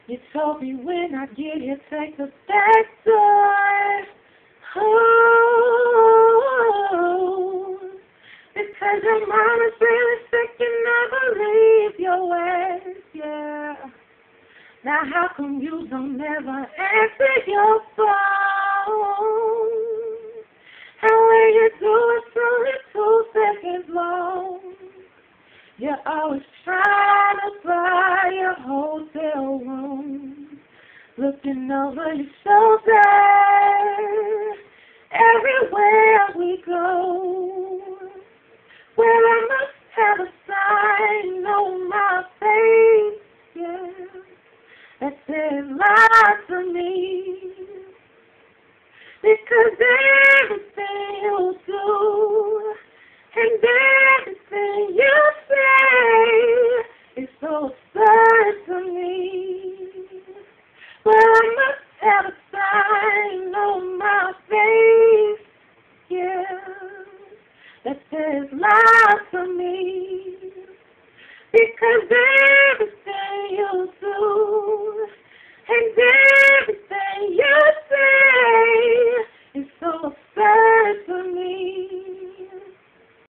You told me when I get here, take the back door. Oh, because your mom is really sick and I believe your words, yeah. Now how come you don't ever answer your phone? And when you do, it's only 2 seconds long. You're always trying to buy a hotel room, looking over your shoulder everywhere we go. Well, I must have a sign on my face, yeah, that says lie to me, because everything you do and everything you say is so absurd to me. Well, I must have a sign on my face, yeah, that says lie to me, because everything you do